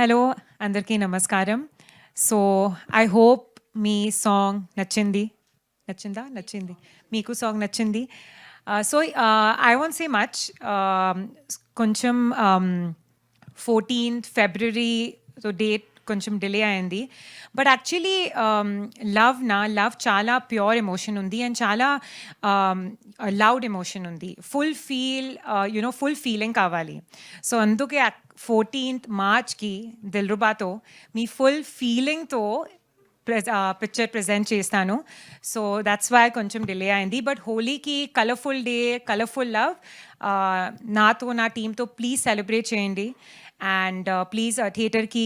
Hello అందరికీ నమస్కారం. So, I hope మీ సాంగ్ నచ్చింది. నచ్చిందా? నచ్చింది. మీకు సాంగ్ నచ్చింది. So, I won't say much. కొంచెం 14th ఫిబ్రవరి డేట్ కొంచెం డిలే అయింది. బట్ యాక్చువల్లీ లవ్ చాలా ప్యూర్ ఎమోషన్ ఉంది అండ్ చాలా లౌడ్ ఎమోషన్ ఉంది. ఫుల్ ఫీలింగ్ కావాలి. సో, అందుకే 14th మార్చ్‌కి 'దిల్‌రుబా'తో మీ ఫుల్ ఫీలింగ్‌తో పిక్చర్ ప్రెజెంట్ చేస్తాను. సో, దట్స్ వై కొంచెం డిలే అయింది. బట్ హోలీకి కలర్‌ఫుల్ డే, కలర్‌ఫుల్ లవ్ నాతో, నా టీమ్‌తో ప్లీజ్ సెలబ్రేట్ చేయండి. And please, theater ki,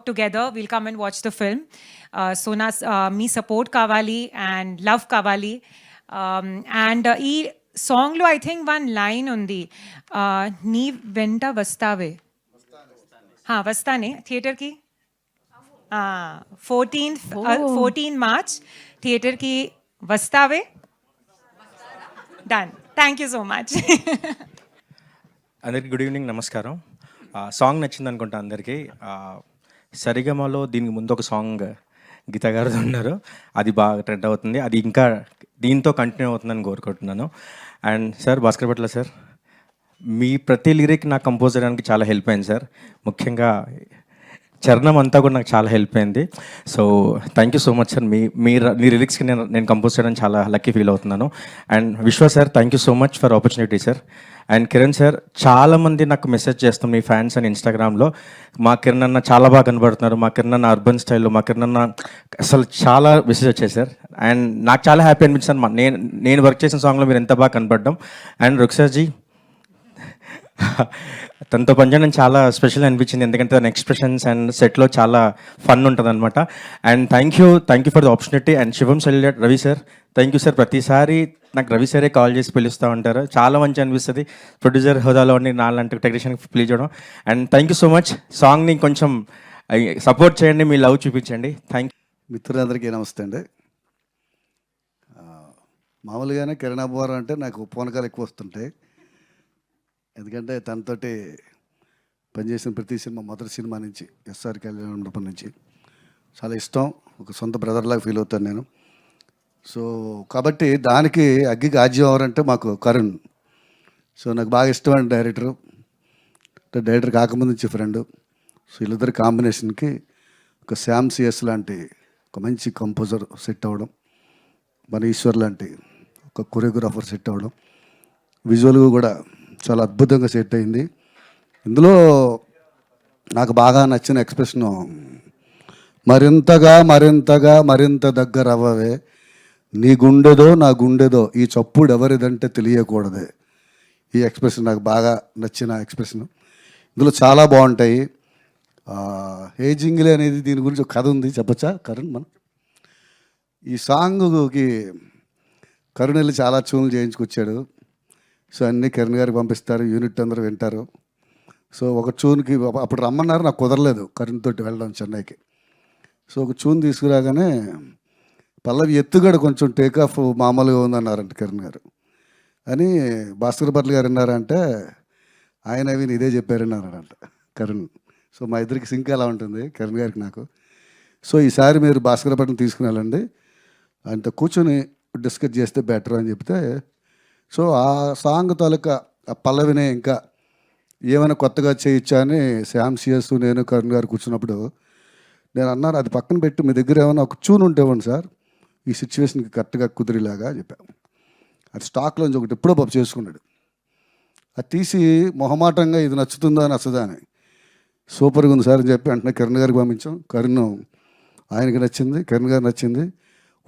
together we'll come and watch the film. So me support kavali and love kavali. And ee song lo I think one line undi. Nee venta vastave. Ha, vastane. Theater ki. 14 March. Theater ki vastave. Done. Thank you so much. అందరికి good evening, నమస్కారం. Song నచ్చింది అనుకుంటా అందరికీ. సరిగమలో దీనికి ముందు ఒక song గీత గారిది ఉన్నారు, అది బాగా ట్రెండ్ అవుతుంది. అది ఇంకా దీంతో కంటిన్యూ అవుతుందని కోరుకుంటున్నాను. And sir, Bhaskar Bhatla sir, మీ ప్రతి లిరిక్ నాకు కంపోజ్ చేయడానికి చాలా హెల్ప్ అయింది సార్. ముఖ్యంగా చరణం అంతా కూడా నాకు చాలా హెల్ప్ అయింది. So thank you so much sir. మీ లిరిక్స్కి నేను కంపోజ్ చేయడానికి చాలా లక్కీ ఫీల్ అవుతున్నాను. And Vishwa sir, thank you so much for opportunity sir. And Kiran sir, చాలామంది నాకు మెసేజ్ చేస్తాం మీ ఫ్యాన్స్ అని ఇన్స్టాగ్రామ్లో. మా కిరణ్ అన్న చాలా బాగా కనబడుతున్నారు, మా కిరణ్ అన్న అర్బన్ స్టైల్లో, మా కిరణ్ అన్న అసలు చాలా మెసేజ్ వచ్చాయి సార్. అండ్ నాకు చాలా హ్యాపీ అనిపించింది నేను వర్క్ చేసిన సాంగ్లో మీరు ఎంత బాగా కనపడడం. అండ్ రుక్సాజీ, తనతో పనిచేయడం చాలా స్పెషల్ అనిపించింది, ఎందుకంటే తన ఎక్స్ప్రెషన్స్ అండ్ సెట్లో చాలా ఫన్ ఉంటుంది అనమాట. And thank you for the opportunity. And Shivam salute Ravi sir, thank you sir. ప్రతిసారి నాకు రవి సారే కాల్ చేసి పిలుస్తూ ఉంటారు, చాలా మంచి అనిపిస్తుంది ప్రొడ్యూసర్ హోదాలో ఉండి నాలాంటి టెక్నీషియన్కి ప్లే చేయడం. And thank you so much. సాంగ్ని కొంచెం సపోర్ట్ చేయండి, మీ లవ్ చూపించండి. Thank you. మిత్రులందరికీ నమస్తే అండి. మామూలుగానే కిరణ్ అబ్బోర్ అంటే నాకు పూనకాలు ఎక్కువ వస్తుంటాయి, ఎందుకంటే తనతోటి పనిచేసిన ప్రతి సినిమా, మొదటి సినిమా నుంచి ఎస్ఆర్ కళ్యాణ మండపం నుంచి చాలా ఇష్టం, ఒక సొంత బ్రదర్లాగా ఫీల్ అవుతాను నేను. సో కాబట్టి దానికి అగ్గికి ఆజ్యం ఎవరంటే మాకు కరుణ్. సో నాకు బాగా ఇష్టమైన డైరెక్టర్ కాకముందు నుంచి ఫ్రెండ్. సో వీళ్ళిద్దరి కాంబినేషన్కి ఒక శ్యామ్ సిఎస్ లాంటి ఒక మంచి కంపోజర్ సెట్ అవ్వడం, మన ఈశ్వర్ లాంటి ఒక కొరియోగ్రాఫర్ సెట్ అవ్వడం, విజువల్గా కూడా చాలా అద్భుతంగా సెట్ అయింది. ఇందులో నాకు బాగా నచ్చిన ఎక్స్ప్రెషను, మరింత దగ్గర అవ్వవే, నీ గుండెదో నా గుండెదో, ఈ చప్పుడు ఎవరిదంటే తెలియకూడదే. ఈ ఎక్స్ప్రెషన్ నాకు బాగా నచ్చిన ఎక్స్ప్రెషన్. ఇందులో చాలా బాగుంటాయి. హేజింగ్లే అనేది దీని గురించి ఒక కథ ఉంది, చెప్పచ్చా కరుణ్? మనం ఈ సాంగ్కి కరుణ్ వెళ్ళి చాలా ట్యూన్లు చేయించుకొచ్చాడు. సో అన్నీ కిరణ్ గారికి పంపిస్తారు, యూనిట్ అందరూ వింటారు. సో ఒక ట్యూన్కి అప్పుడు రమ్మన్నారు, నాకు కుదరలేదు కరుణ్ తోటి వెళ్ళడం చెన్నైకి. సో ఒక ట్యూన్ తీసుకురాగానే పల్లవి ఎత్తుగడ కొంచెం టేక్ ఆఫ్ మామూలుగా ఉందన్నారంట కిరణ్ గారు అని. భాస్కర్ భట్ల గారు విన్నారంటే ఆయన విని ఇదే చెప్పారన్నారంట కరుణ్. సో మా ఇద్దరికి సింక్ ఎలా ఉంటుంది కిరణ్ గారికి నాకు. సో ఈసారి మీరు భాస్కర్ భట్ని తీసుకుని వెళ్ళండి, ఆయనతో కూర్చొని డిస్కస్ చేస్తే బెటర్ అని చెప్తే, సో ఆ సాంగ్ తాలూకా ఆ పల్లవినే ఇంకా ఏమైనా కొత్తగా చేయొచ్చా అని శ్యామ్ సిఎస్ నేను కరుణ్ గారు కూర్చున్నప్పుడు నేను అన్నాను, అది పక్కన పెట్టి మీ దగ్గర ఏమైనా ఒక ట్యూన్ ఉంటే ఇవ్వండి సార్, ఈ సిచ్యువేషన్కి కరెక్ట్గా కుదిరేలాగా చెప్పాము. అది స్టాక్లోంచి ఒకటి ఎప్పుడో పాప చేసుకున్నాడు, అది తీసి మొహమాటంగా ఇది నచ్చుతుందా నచ్చదా అని, సూపర్గా ఉంది సార్ అని చెప్పి వెంటనే కిరణ్ గారికి పంపించాం. కరుణ్ ఆయనకి నచ్చింది, కిరణ్ గారికి నచ్చింది.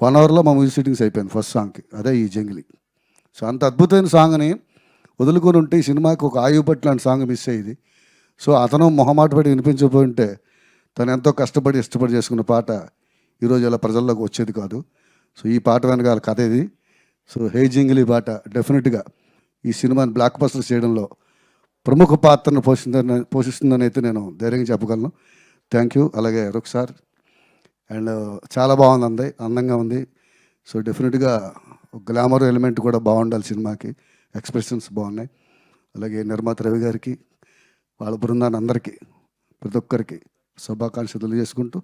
1 అవర్లో మా మ్యూజిక్ సిట్టింగ్స్ అయిపోయింది ఫస్ట్ సాంగ్కి, అదే ఈ జంగిలి. సో అంత అద్భుతమైన సాంగ్ని వదులుకొని ఉంటే ఈ సినిమాకి ఒక ఆయుపట్ లాంటి సాంగ్ మిస్ అయ్యేది. సో అతను మొహమాట పడి వినిపించకపోయి ఉంటే తను ఎంతో కష్టపడి ఇష్టపడి చేసుకున్న పాట ఈరోజు ఇలా ప్రజల్లోకి వచ్చేది కాదు. సో ఈ పాట వెనకాల కథ ఇది. సో హే జింగిలి పాట డెఫినెట్గా ఈ సినిమాని బ్లాక్ బస్టర్ చేయడంలో ప్రముఖ పాత్రను పోషిస్తుందని అయితే నేను ధైర్యంగా చెప్పగలను. Thank you. అలాగే రుక్ సార్, అండ్ చాలా బాగుంది, అందంగా ఉంది. సో డెఫినెట్గా గ్లామర్ ఎలిమెంట్ కూడా బాగుండాలి సినిమాకి, ఎక్స్ప్రెషన్స్ బాగున్నాయి. అలాగే నిర్మాత రవి గారికి, వాళ్ళ బృందాన్ని అందరికీ ప్రతి ఒక్కరికి శుభాకాంక్షలు తెలియజేసుకుంటూ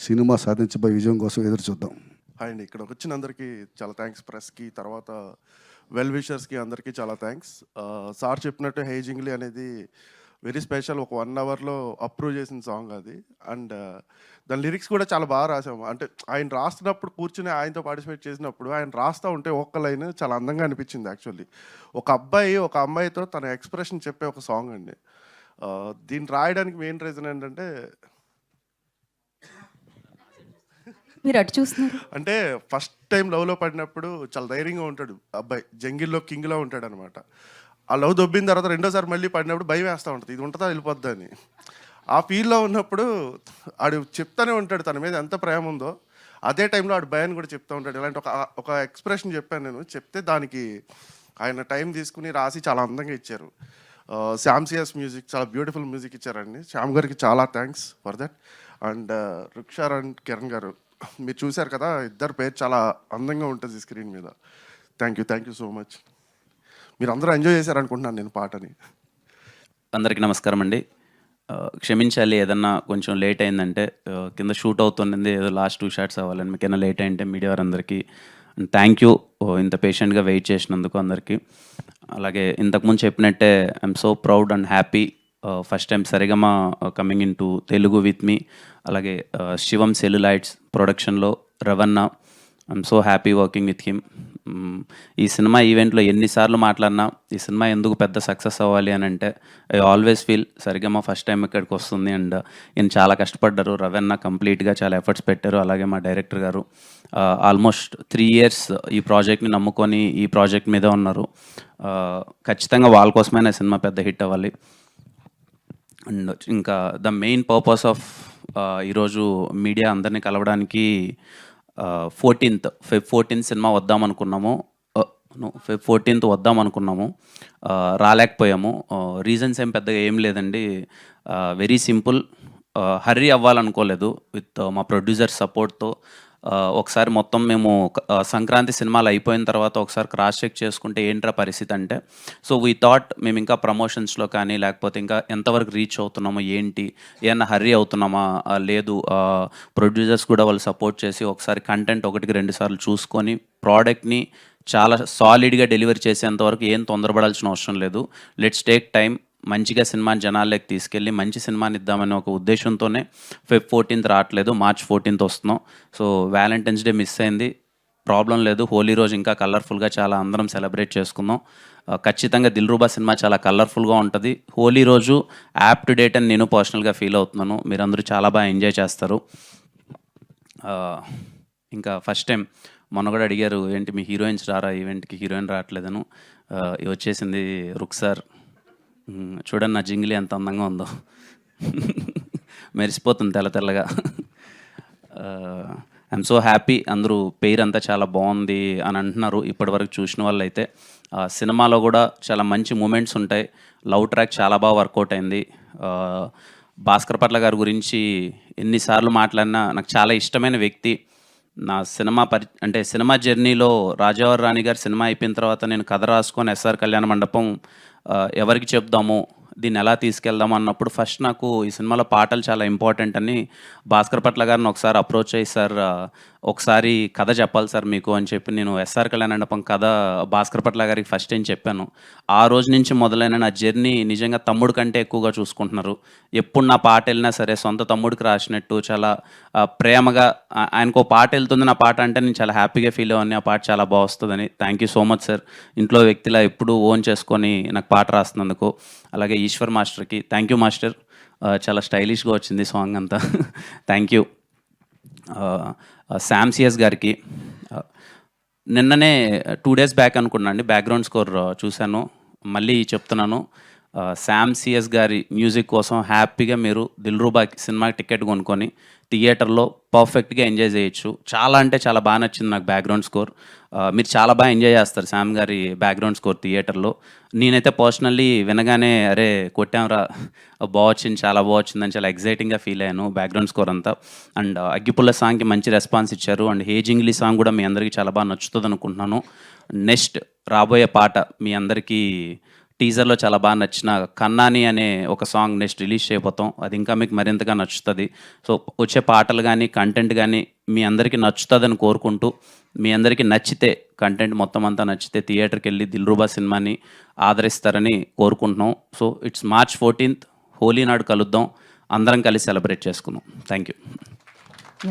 సినిమా సాధించబోయే విజయం కోసం ఎదురు చూద్దాం. హాయ్ అండి, ఇక్కడికి వచ్చిన అందరికీ చాలా థ్యాంక్స్. ప్రెస్కి, తర్వాత వెల్ విషర్స్కి అందరికీ చాలా థ్యాంక్స్. సార్ చెప్పినట్టు హే జింగ్లీ అనేది వెరీ స్పెషల్. ఒక 1 అవర్లో అప్రూవ్ చేసిన సాంగ్ అది. అండ్ దాని లిరిక్స్ కూడా చాలా బాగా రాసాము. అంటే ఆయన రాస్తున్నప్పుడు కూర్చుని ఆయనతో పార్టిసిపేట్ చేసినప్పుడు ఆయన రాస్తూ ఉంటే ఒక్క లైన్ చాలా అందంగా అనిపించింది. యాక్చువల్లీ ఒక అబ్బాయి ఒక అమ్మాయితో తన ఎక్స్ప్రెషన్ చెప్పే ఒక సాంగ్ అండి. దీన్ని రాయడానికి మెయిన్ రీజన్ ఏంటంటే, మీరు అటు చూస్తున్నారు. అంటే ఫస్ట్ టైం లవ్లో పడినప్పుడు చాలా ధైర్యంగా ఉంటాడు అబ్బాయి, జంగిల్లో కింగ్లో ఉంటాడు అనమాట. ఆ లవ్ దొబ్బిన తర్వాత రెండోసారి మళ్ళీ పడినప్పుడు భయం వేస్తూ ఉంటుంది, ఇది ఉంటుందా వెళ్ళిపోద్దా అని. ఆ ఫీల్లో ఉన్నప్పుడు ఆడు చెప్తానే ఉంటాడు తన మీద ఎంత ప్రేమ ఉందో. అదే టైంలో ఆడు భయాన్ని కూడా చెప్తూ ఉంటాడు. ఇలాంటి ఒక ఎక్స్ప్రెషన్ చెప్పాను నేను. చెప్తే దానికి ఆయన టైం తీసుకుని రాసి చాలా అందంగా ఇచ్చారు. శ్యామ్ సిఎస్ మ్యూజిక్, చాలా బ్యూటిఫుల్ మ్యూజిక్ ఇచ్చారండి. శ్యామ్ గారికి చాలా thanks for that. And Rukshar and Kiran గారు, మీరు చూశారు కదా, ఇద్దరు పేరు చాలా అందంగా ఉంటుంది స్క్రీన్ మీద. Thank you so much. మీరు అందరూ ఎంజాయ్ చేశారనుకుంటున్నాను నేను పాటని. అందరికీ నమస్కారం అండి. క్షమించాలి ఏదన్నా కొంచెం లేట్ అయిందంటే, కింద షూట్ అవుతుంది, ఏదో లాస్ట్ 2 షాట్స్ అవ్వాలని. మీకైనా లేట్ అయింటే మీడియా వారందరికీ థ్యాంక్ యూ, ఇంత పేషెంట్గా వెయిట్ చేసినందుకు అందరికీ. అలాగే ఇంతకుముందు చెప్పినట్టే I'm so proud and happy. First time Saregama coming in to Telugu with me. అలాగే శివం సెల్యులైట్స్ ప్రొడక్షన్లో Ravana, I'm so happy working with him. ఈ సినిమా ఈవెంట్లో ఎన్నిసార్లు మాట్లాడినా ఈ సినిమా ఎందుకు పెద్ద సక్సెస్ అవ్వాలి అని అంటే, I always feel Sarigama first time ఇక్కడికి వస్తుంది. అండ్ ఈయన చాలా కష్టపడ్డారు. రవణ కంప్లీట్గా చాలా ఎఫర్ట్స్ పెట్టారు. అలాగే మా డైరెక్టర్ గారు ఆల్మోస్ట్ 3 years ఈ ప్రాజెక్ట్ని నమ్ముకొని ఈ ప్రాజెక్ట్ మీద ఉన్నారు. ఖచ్చితంగా వాళ్ళ కోసమైనా సినిమా పెద్ద హిట్ అవ్వాలి. అండ్ ఇంకా ద మెయిన్ పర్పస్ ఆఫ్ ఈరోజు మీడియా అందరినీ కలవడానికి, Feb 14th సినిమా వద్దామనుకున్నాము. Feb 14th వద్దామనుకున్నాము, రాలేకపోయాము. రీజన్స్ ఏం పెద్దగా ఏం లేదండి, వెరీ సింపుల్. హర్రీ అవ్వాలనుకోలేదు. విత్ మా ప్రొడ్యూసర్ సపోర్ట్తో ఒకసారి మొత్తం మేము సంక్రాంతి సినిమాలు అయిపోయిన తర్వాత ఒకసారి క్రాస్ చెక్ చేసుకుంటే ఏంట్రా పరిస్థితి అంటే, సో వీ థాట్ మేము ఇంకా ప్రమోషన్స్లో కానీ లేకపోతే ఇంకా ఎంతవరకు రీచ్ అవుతున్నామో ఏంటి, ఏమన్నా హర్రీ అవుతున్నామా లేదు, ప్రొడ్యూసర్స్ కూడా వాళ్ళు సపోర్ట్ చేసి ఒకసారి కంటెంట్ 1-2 సార్లు చూసుకొని ప్రోడక్ట్ని చాలా సాలిడ్గా డెలివరీ చేసేంతవరకు ఏం తొందరపడాల్సిన అవసరం లేదు. లెట్స్ టేక్ టైం, మంచిగా సినిమాని జనాల్లోకి తీసుకెళ్ళి మంచి సినిమాని ఇద్దామనే ఒక ఉద్దేశంతోనే Feb 14th రావట్లేదు, March 14th వస్తున్నాం. సో వ్యాలంటైన్స్ డే మిస్ అయింది, ప్రాబ్లం లేదు. హోలీ రోజు ఇంకా కలర్ఫుల్గా చాలా అందరం సెలబ్రేట్ చేసుకుందాం. ఖచ్చితంగా దిల్రూబా సినిమా చాలా కలర్ఫుల్గా ఉంటుంది. హోలీ రోజు యాప్ టు డేట్ అని నేను పర్సనల్గా ఫీల్ అవుతున్నాను. మీరందరూ చాలా బాగా ఎంజాయ్ చేస్తారు. ఇంకా ఫస్ట్ టైం మొన్న కూడా అడిగారు, ఏంటి మీ హీరోయిన్స్ రారా ఈవెంట్కి, హీరోయిన్ రావట్లేదను. వచ్చేసింది రుక్సార్. చూడండి నా జింగిలి ఎంత అందంగా ఉందో, మెరిసిపోతుంది తెల్లగా. I'm so happy. అందరూ పేరు అంతా చాలా బాగుంది అని అంటున్నారు ఇప్పటివరకు చూసిన వాళ్ళు అయితే. సినిమాలో కూడా చాలా మంచి మూమెంట్స్ ఉంటాయి. లవ్ ట్రాక్ చాలా బాగా వర్కౌట్ అయింది. భాస్కర్ పట్ల గారి గురించి ఎన్నిసార్లు మాట్లాడినా నాకు చాలా ఇష్టమైన వ్యక్తి. నా సినిమా జర్నీలో రాజావారి రాణి గారి సినిమా అయిపోయిన తర్వాత నేను కథ రాసుకొని ఎస్ఆర్ కళ్యాణ మండపం ఎవరికి చెప్దాము, దీన్ని ఎలా తీసుకెళ్దాం అన్నప్పుడు ఫస్ట్ నాకు ఈ సినిమాలో పాటలు చాలా ఇంపార్టెంట్ అని భాస్కర్ పట్ల గారిని ఒకసారి అప్రోచ్ అయ్యి, సార్ ఒకసారి కథ చెప్పాలి సార్ మీకు అని చెప్పి నేను ఎస్ఆర్ కళ్యాణ మండపం కథ భాస్కర్ పట్ల గారికి ఫస్ట్ టైం చెప్పాను. ఆ రోజు నుంచి మొదలైన నా జర్నీ నిజంగా తమ్ముడు కంటే ఎక్కువగా చూసుకుంటున్నారు. ఎప్పుడు నా పాట వెళ్ళినా సరే సొంత తమ్ముడికి రాసినట్టు చాలా ప్రేమగా, ఆయనకు పాట వెళ్తుంది నా పాట అంటే నేను చాలా హ్యాపీగా ఫీల్ అవ్వని, ఆ పాట చాలా బాగా వస్తుందని. Thank you so much sir. ఇంట్లో వ్యక్తిలా ఎప్పుడు ఓన్ చేసుకొని నాకు పాట రాస్తున్నందుకు. అలాగే ఈశ్వర్ మాస్టర్కి థ్యాంక్ యూ మాస్టర్, చాలా స్టైలిష్గా వచ్చింది సాంగ్ అంతా. Thank you. శ్యామ్ సిఎస్ గారికి నిన్ననే 2 days బ్యాక్ అనుకున్నాను అండి, బ్యాక్గ్రౌండ్ స్కోర్ చూశాను, మళ్ళీ చెప్తున్నాను. శ్యామ్ సిఎస్ గారి మ్యూజిక్ కోసం హ్యాపీగా మీరు దిల్రూబా సినిమాకి టికెట్ కొనుక్కొని థియేటర్లో పర్ఫెక్ట్గా ఎంజాయ్ చేయొచ్చు. చాలా అంటే చాలా బాగా నచ్చింది నాకు బ్యాక్గ్రౌండ్ స్కోర్. మీరు చాలా బాగా ఎంజాయ్ చేస్తారు శ్యామ్ గారి బ్యాక్గ్రౌండ్ స్కోర్ థియేటర్లో. నేనైతే పర్సనల్లీ వినగానే అరే కొట్టాంరా, బాగా వచ్చింది, చాలా బాగా వచ్చిందని చాలా ఎగ్జైటింగ్గా ఫీల్ అయ్యాను బ్యాక్గ్రౌండ్ స్కోర్ అంతా. అండ్ అగ్గిపుల్ల సాంగ్కి మంచి రెస్పాన్స్ ఇచ్చారు. అండ్ హే జింగ్లీ సాంగ్ కూడా మీ అందరికీ చాలా బాగా నచ్చుతుంది అనుకుంటున్నాను. నెక్స్ట్ రాబోయే పాట మీ అందరికీ టీజర్లో చాలా బాగా నచ్చిన కన్నాని అనే ఒక సాంగ్ నెక్స్ట్ రిలీజ్ చేయబోతాం. అది ఇంకా మీకు మరింతగా నచ్చుతుంది. సో వచ్చే పాటలు కానీ కంటెంట్ కానీ మీ అందరికీ నచ్చుతుందని కోరుకుంటూ, మీ అందరికీ నచ్చితే కంటెంట్ మొత్తం అంతా నచ్చితే థియేటర్కి వెళ్ళి దిల్రుబా సినిమాని ఆదరిస్తారని కోరుకుంటున్నాం. So it's March 14th Holi నాడు కలుద్దాం, అందరం కలిసి సెలబ్రేట్ చేసుకుందాం. Thank you.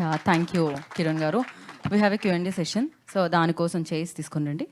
Yeah thank you Kiran గారు. We have a Q&A session. So దానికోసం చేసి తీసుకుని రండి.